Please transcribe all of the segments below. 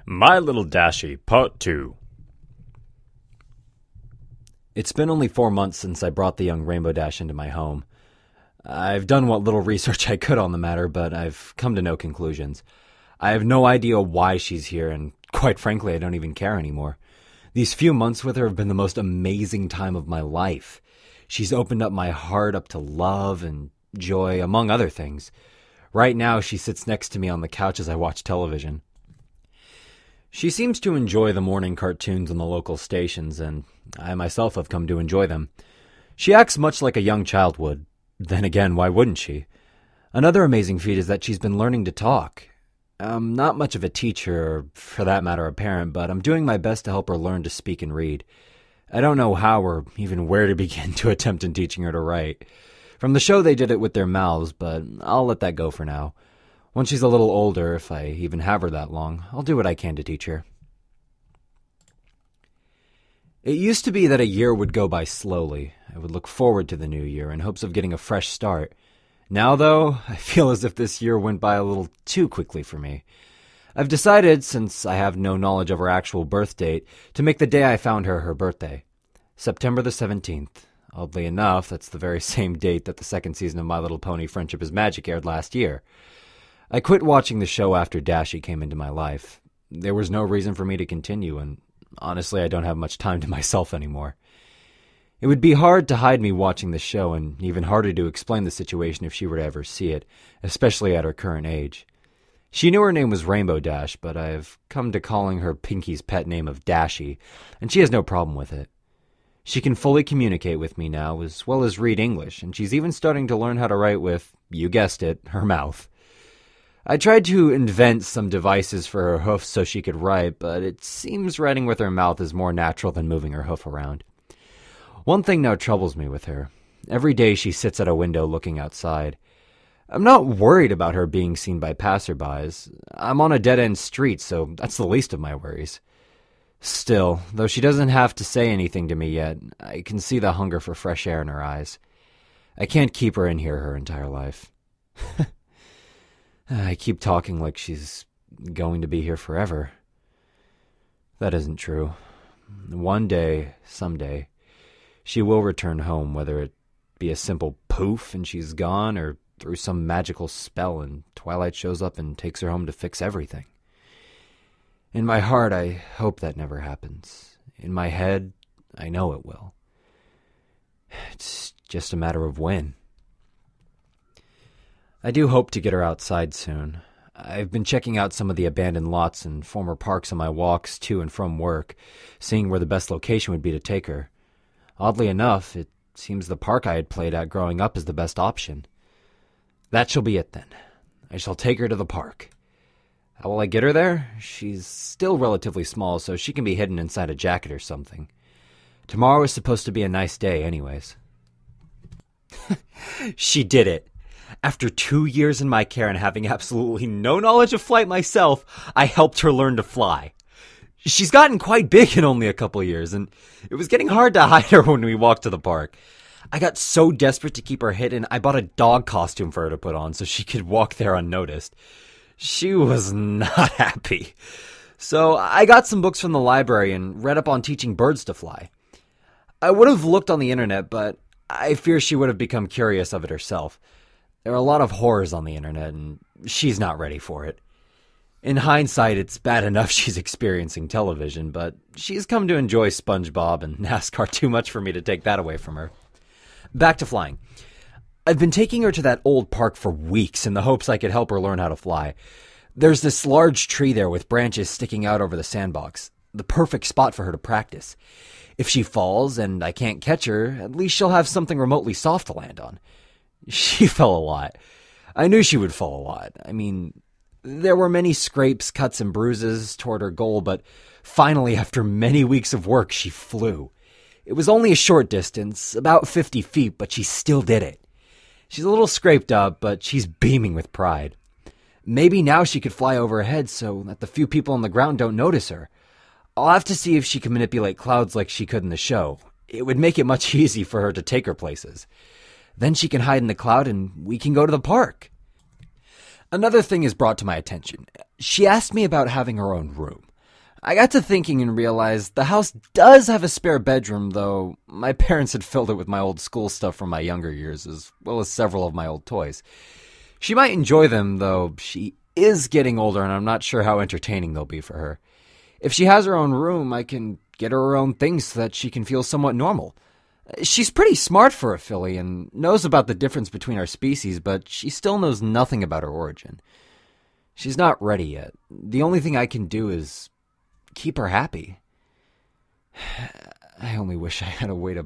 My Little Dashie, Part 2. It's been only 4 months since I brought the young Rainbow Dash into my home. I've done what little research I could on the matter, but I've come to no conclusions. I have no idea why she's here, and quite frankly, I don't even care anymore. These few months with her have been the most amazing time of my life. She's opened up my heart up to love and joy, among other things. Right now, she sits next to me on the couch as I watch television. She seems to enjoy the morning cartoons on the local stations, and I myself have come to enjoy them. She acts much like a young child would. Then again, why wouldn't she? Another amazing feat is that she's been learning to talk. I'm not much of a teacher, or for that matter a parent, but I'm doing my best to help her learn to speak and read. I don't know how or even where to begin to attempt in teaching her to write. From the show they did it with their mouths, but I'll let that go for now. Once she's a little older, if I even have her that long, I'll do what I can to teach her. It used to be that a year would go by slowly. I would look forward to the new year in hopes of getting a fresh start. Now, though, I feel as if this year went by a little too quickly for me. I've decided, since I have no knowledge of her actual birth date, to make the day I found her her birthday. September the 17th. Oddly enough, that's the very same date that the second season of My Little Pony Friendship is Magic aired last year. I quit watching the show after Dashie came into my life. There was no reason for me to continue, and honestly, I don't have much time to myself anymore. It would be hard to hide me watching the show, and even harder to explain the situation if she were to ever see it, especially at her current age. She knew her name was Rainbow Dash, but I have come to calling her Pinky's pet name of Dashie, and she has no problem with it. She can fully communicate with me now, as well as read English, and she's even starting to learn how to write with, you guessed it, her mouth. I tried to invent some devices for her hoof so she could write, but it seems writing with her mouth is more natural than moving her hoof around. One thing now troubles me with her. Every day she sits at a window looking outside. I'm not worried about her being seen by passerbys. I'm on a dead-end street, so that's the least of my worries. Still, though she doesn't have to say anything to me yet, I can see the hunger for fresh air in her eyes. I can't keep her in here her entire life. I keep talking like she's going to be here forever. That isn't true. One day, someday, she will return home, whether it be a simple poof and she's gone, or through some magical spell and Twilight shows up and takes her home to fix everything. In my heart, I hope that never happens. In my head, I know it will. It's just a matter of when. I do hope to get her outside soon. I've been checking out some of the abandoned lots and former parks on my walks to and from work, seeing where the best location would be to take her. Oddly enough, it seems the park I had played at growing up is the best option. That shall be it then. I shall take her to the park. How will I get her there? She's still relatively small, so she can be hidden inside a jacket or something. Tomorrow is supposed to be a nice day anyways. She did it. After 2 years in my care and having absolutely no knowledge of flight myself, I helped her learn to fly. She's gotten quite big in only a couple years, and it was getting hard to hide her when we walked to the park. I got so desperate to keep her hidden, I bought a dog costume for her to put on so she could walk there unnoticed. She was not happy. So I got some books from the library and read up on teaching birds to fly. I would have looked on the internet, but I fear she would have become curious of it herself. There are a lot of horrors on the internet, and she's not ready for it. In hindsight, it's bad enough she's experiencing television, but she's come to enjoy SpongeBob and NASCAR too much for me to take that away from her. Back to flying. I've been taking her to that old park for weeks in the hopes I could help her learn how to fly. There's this large tree there with branches sticking out over the sandbox. The perfect spot for her to practice. If she falls and I can't catch her, at least she'll have something remotely soft to land on. She fell a lot. I knew she would fall a lot. I mean, there were many scrapes, cuts, and bruises toward her goal, but finally, after many weeks of work, she flew. It was only a short distance, about 50 feet, but she still did it. She's a little scraped up, but she's beaming with pride. Maybe now she could fly overhead so that the few people on the ground don't notice her. I'll have to see if she can manipulate clouds like she could in the show. It would make it much easier for her to take her places. Then she can hide in the cloud and we can go to the park. Another thing is brought to my attention. She asked me about having her own room. I got to thinking and realized the house does have a spare bedroom, though my parents had filled it with my old school stuff from my younger years, as well as several of my old toys. She might enjoy them, though she is getting older, and I'm not sure how entertaining they'll be for her. If she has her own room, I can get her own things so that she can feel somewhat normal. She's pretty smart for a filly and knows about the difference between our species, but she still knows nothing about her origin. She's not ready yet. The only thing I can do is keep her happy. I only wish I had a way to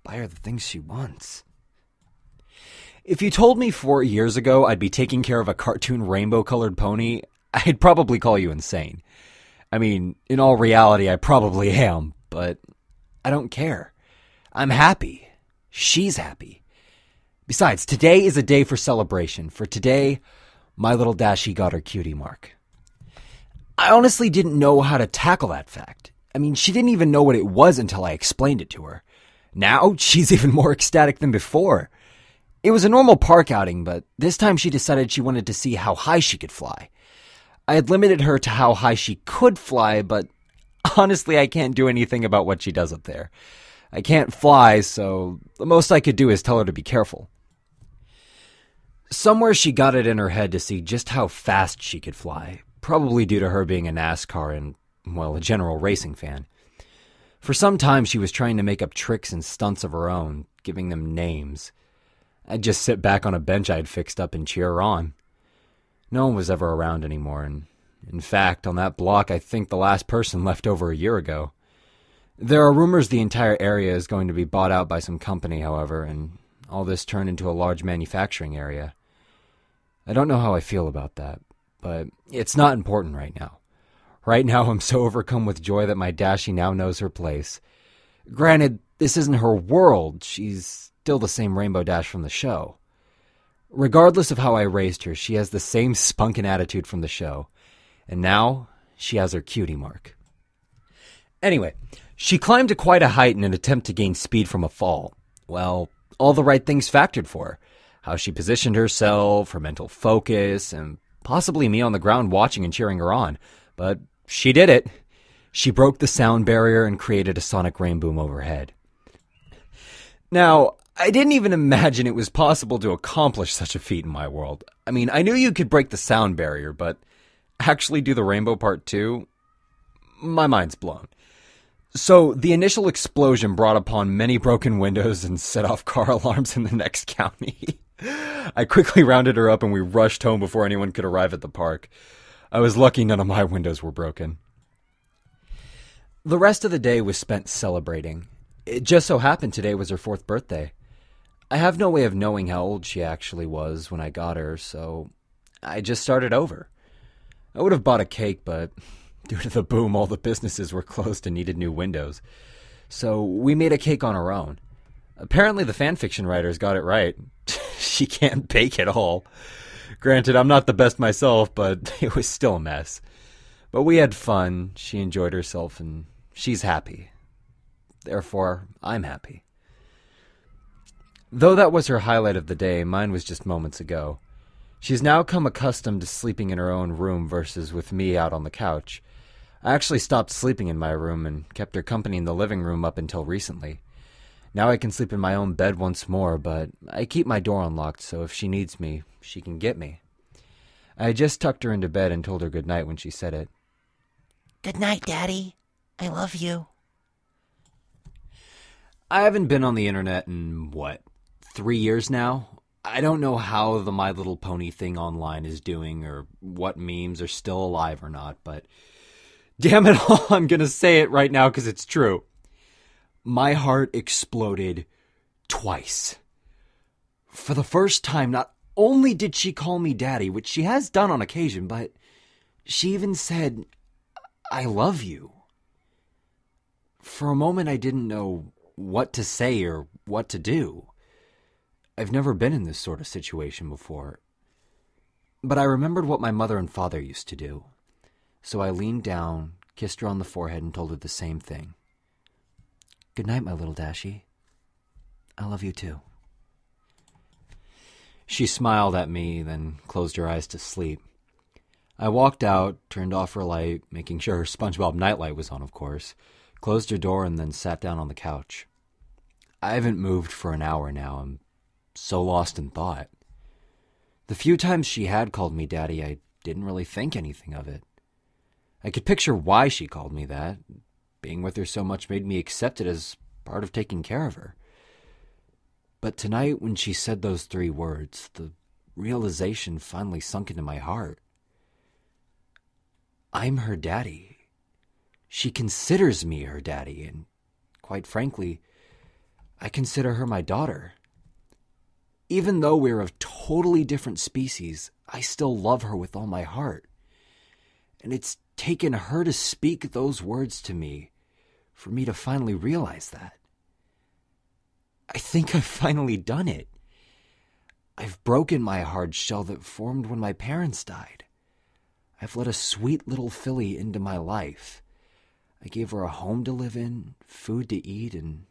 buy her the things she wants. If you told me 4 years ago I'd be taking care of a cartoon rainbow-colored pony, I'd probably call you insane. I mean, in all reality, I probably am, but I don't care. I'm happy. She's happy. Besides, today is a day for celebration. For today, my little Dashie got her cutie mark. I honestly didn't know how to tackle that fact. I mean, she didn't even know what it was until I explained it to her. Now, she's even more ecstatic than before. It was a normal park outing, but this time she decided she wanted to see how high she could fly. I had limited her to how high she could fly, but honestly, I can't do anything about what she does up there. I can't fly, so the most I could do is tell her to be careful. Somewhere she got it in her head to see just how fast she could fly, probably due to her being a NASCAR and, well, a general racing fan. For some time, she was trying to make up tricks and stunts of her own, giving them names. I'd just sit back on a bench I had fixed up and cheer her on. No one was ever around anymore, and in fact, on that block, I think the last person left over a year ago. There are rumors the entire area is going to be bought out by some company, however, and all this turned into a large manufacturing area. I don't know how I feel about that, but it's not important right now. Right now, I'm so overcome with joy that my Dashie now knows her place. Granted, this isn't her world. She's still the same Rainbow Dash from the show. Regardless of how I raised her, she has the same spunk and attitude from the show. And now, she has her cutie mark. Anyway, she climbed to quite a height in an attempt to gain speed from a fall. Well, all the right things factored for her. How she positioned herself, her mental focus, and possibly me on the ground watching and cheering her on. But she did it. She broke the sound barrier and created a sonic rain boom overhead. Now, I didn't even imagine it was possible to accomplish such a feat in my world. I mean, I knew you could break the sound barrier, but actually do the rainbow part too? My mind's blown. So, the initial explosion brought upon many broken windows and set off car alarms in the next county. I quickly rounded her up and we rushed home before anyone could arrive at the park. I was lucky none of my windows were broken. The rest of the day was spent celebrating. It just so happened today was her 4th birthday. I have no way of knowing how old she actually was when I got her, so I just started over. I would have bought a cake, but due to the boom, all the businesses were closed and needed new windows. So we made a cake on our own. Apparently the fanfiction writers got it right. She can't bake at all. Granted, I'm not the best myself, but it was still a mess. But we had fun, she enjoyed herself, and she's happy. Therefore, I'm happy. Though that was her highlight of the day, mine was just moments ago. She's now come accustomed to sleeping in her own room versus with me out on the couch. I actually stopped sleeping in my room and kept her company in the living room up until recently. Now I can sleep in my own bed once more, but I keep my door unlocked, so if she needs me, she can get me. I just tucked her into bed and told her good night when she said it. Good night, Daddy. I love you. I haven't been on the internet in, 3 years now? I don't know how the My Little Pony thing online is doing or what memes are still alive or not, but damn it all, I'm going to say it right now because it's true. My heart exploded twice. For the first time, not only did she call me Daddy, which she has done on occasion, but she even said, I love you. For a moment, I didn't know what to say or what to do. I've never been in this sort of situation before. But I remembered what my mother and father used to do. So I leaned down, kissed her on the forehead, and told her the same thing. Good night, my little Dashie. I love you too. She smiled at me, then closed her eyes to sleep. I walked out, turned off her light, making sure her SpongeBob nightlight was on, of course, closed her door, and then sat down on the couch. I haven't moved for an hour now. I'm so lost in thought. The few times she had called me Daddy, I didn't really think anything of it. I could picture why she called me that. Being with her so much made me accept it as part of taking care of her. But tonight, when she said those 3 words, the realization finally sunk into my heart. I'm her daddy. She considers me her daddy, and quite frankly, I consider her my daughter. Even though we're of totally different species, I still love her with all my heart. And it's taken her to speak those words to me for me to finally realize that. I think I've finally done it. I've broken my hard shell that formed when my parents died. I've let a sweet little filly into my life. I gave her a home to live in, food to eat, and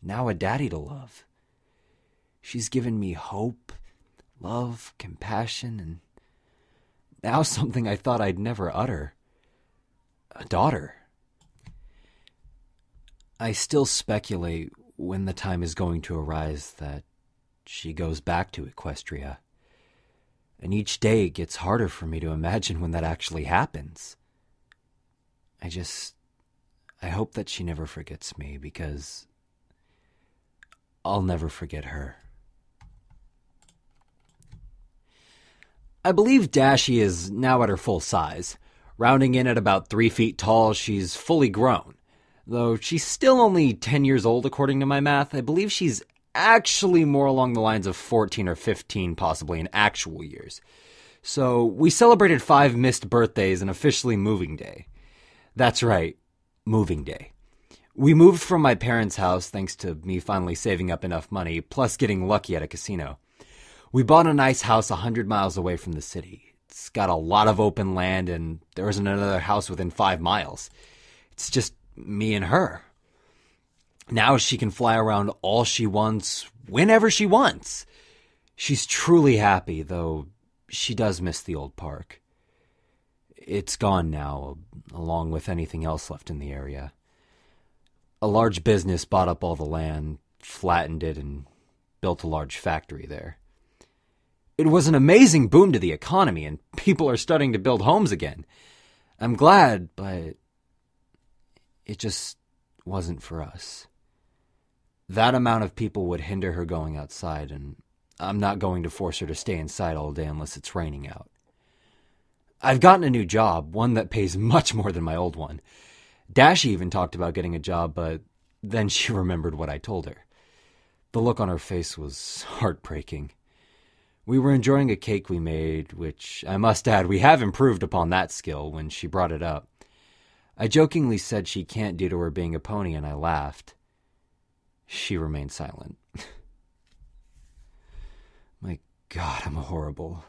now a daddy to love. She's given me hope, love, compassion, and now something I thought I'd never utter. A daughter. I still speculate when the time is going to arise that she goes back to Equestria. And each day it gets harder for me to imagine when that actually happens. I hope that she never forgets me, because I'll never forget her. I believe Dashie is now at her full size. Rounding in at about 3 feet tall, she's fully grown. Though she's still only 10 years old according to my math, I believe she's actually more along the lines of 14 or 15 possibly in actual years. So we celebrated 5 missed birthdays and officially moving day. That's right, moving day. We moved from my parents' house thanks to me finally saving up enough money, plus getting lucky at a casino. We bought a nice house 100 miles away from the city. It's got a lot of open land, and there isn't another house within 5 miles. It's just me and her. Now she can fly around all she wants, whenever she wants. She's truly happy, though she does miss the old park. It's gone now, along with anything else left in the area. A large business bought up all the land, flattened it, and built a large factory there. It was an amazing boom to the economy, and people are starting to build homes again. I'm glad, but it just wasn't for us. That amount of people would hinder her going outside, and I'm not going to force her to stay inside all day unless it's raining out. I've gotten a new job, one that pays much more than my old one. Dashie even talked about getting a job, but then she remembered what I told her. The look on her face was heartbreaking. We were enjoying a cake we made, which, I must add, we have improved upon that skill when she brought it up. I jokingly said she can't due to her being a pony, and I laughed. She remained silent. My God, I'm horrible.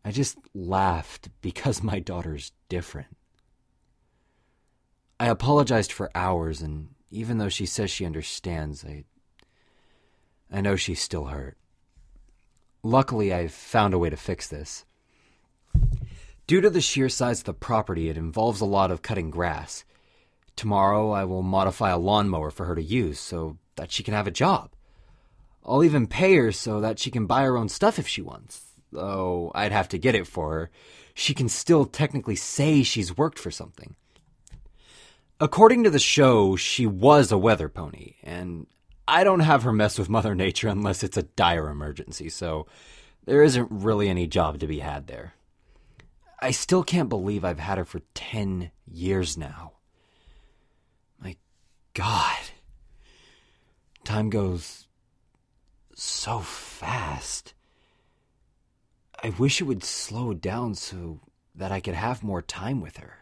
I just laughed because my daughter's different. I apologized for hours, and even though she says she understands, I know she's still hurt. Luckily, I've found a way to fix this. Due to the sheer size of the property, it involves a lot of cutting grass. Tomorrow, I will modify a lawnmower for her to use so that she can have a job. I'll even pay her so that she can buy her own stuff if she wants. Though I'd have to get it for her. She can still technically say she's worked for something. According to the show, she was a weather pony, and I don't have her mess with Mother Nature unless it's a dire emergency, so there isn't really any job to be had there. I still can't believe I've had her for 10 years now. My God. Time goes so fast. I wish it would slow down so that I could have more time with her.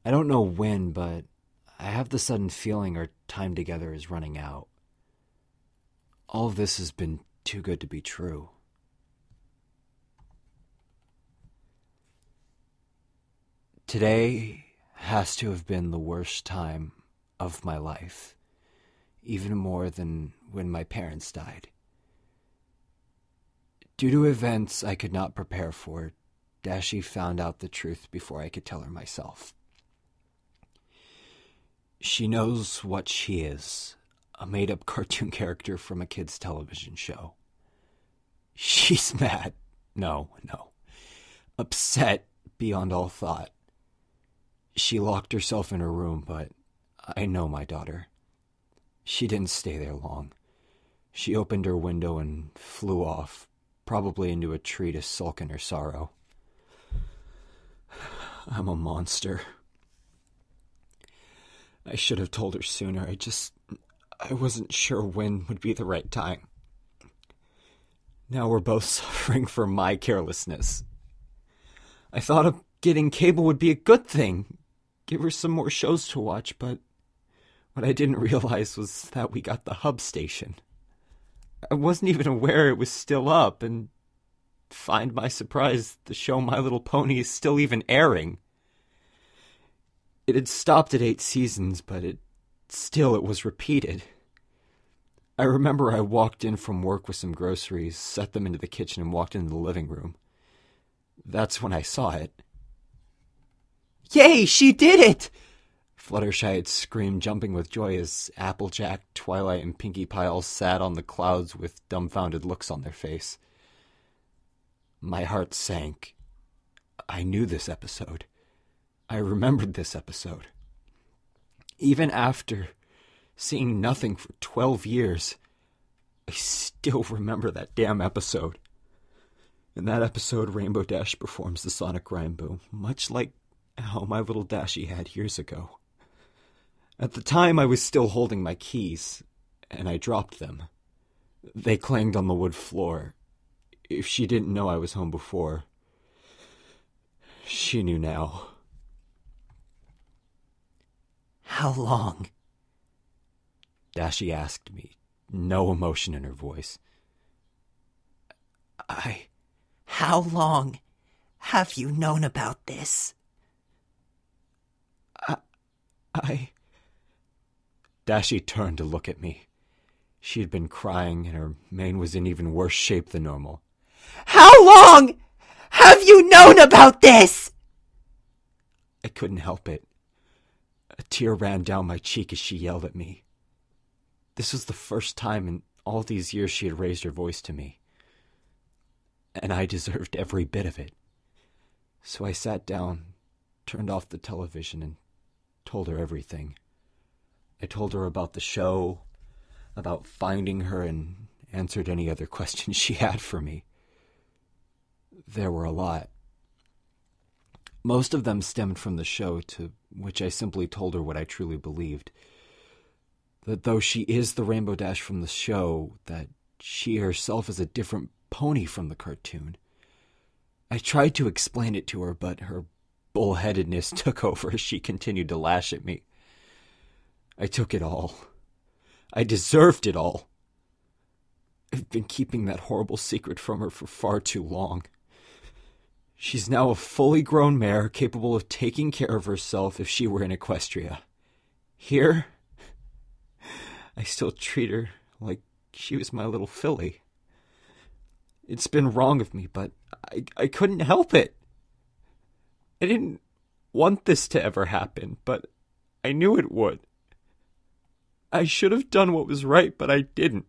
I don't know when, but I have the sudden feeling our time together is running out. All of this has been too good to be true. Today has to have been the worst time of my life, even more than when my parents died. Due to events I could not prepare for, Dashie found out the truth before I could tell her myself. She knows what she is, a made-up cartoon character from a kid's television show. She's mad. No. Upset beyond all thought. She locked herself in her room, but I know my daughter. She didn't stay there long. She opened her window and flew off, probably into a tree to sulk in her sorrow. I'm a monster. I should have told her sooner. I wasn't sure when would be the right time. Now we're both suffering for my carelessness. I thought getting cable would be a good thing. Give her some more shows to watch, but what I didn't realize was that we got the hub station. I wasn't even aware it was still up, and find my surprise, the show My Little Pony is still even airing. It had stopped at 8 seasons, but it was repeated. I remember I walked in from work with some groceries, set them into the kitchen, and walked into the living room. That's when I saw it. Yay, she did it! Fluttershy had screamed, jumping with joy as Applejack, Twilight, and Pinkie Pie all sat on the clouds with dumbfounded looks on their face. My heart sank. I knew this episode. I remembered this episode. Even after seeing nothing for 12 years, I still remember that damn episode. In that episode, Rainbow Dash performs the Sonic Rhyme Boom, much like how my little Dashie had years ago. At the time, I was still holding my keys, and I dropped them. They clanged on the wood floor. If she didn't know I was home before, she knew now. How long? Dashie asked me, no emotion in her voice. How long have you known about this? Dashie turned to look at me. She had been crying, and her mane was in even worse shape than normal. How long have you known about this? I couldn't help it. A tear ran down my cheek as she yelled at me. This was the first time in all these years she had raised her voice to me. And I deserved every bit of it. So I sat down, turned off the television, and told her everything. I told her about the show, about finding her, and answered any other questions she had for me. There were a lot. Most of them stemmed from the show, to which I simply told her what I truly believed. That though she is the Rainbow Dash from the show, that she herself is a different pony from the cartoon. I tried to explain it to her, but her bullheadedness took over as she continued to lash at me. I took it all. I deserved it all. I've been keeping that horrible secret from her for far too long. She's now a fully grown mare capable of taking care of herself if she were in Equestria. Here, I still treat her like she was my little filly. It's been wrong of me, but I couldn't help it. I didn't want this to ever happen, but I knew it would. I should have done what was right, but I didn't.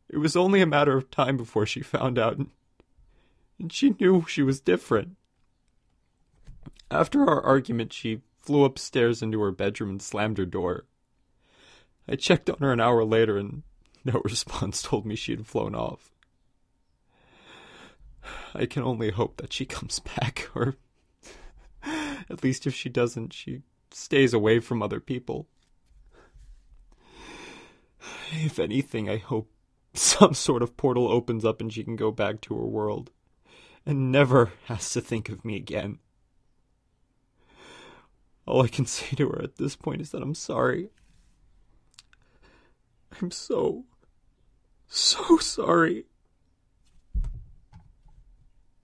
It was only a matter of time before she found out, and she knew she was different. After our argument, she flew upstairs into her bedroom and slammed her door. I checked on her an hour later, and no response told me she had flown off. I can only hope that she comes back, or at least if she doesn't, she stays away from other people. If anything, I hope some sort of portal opens up and she can go back to her world and never has to think of me again. All I can say to her at this point is that I'm sorry. I'm so sorry.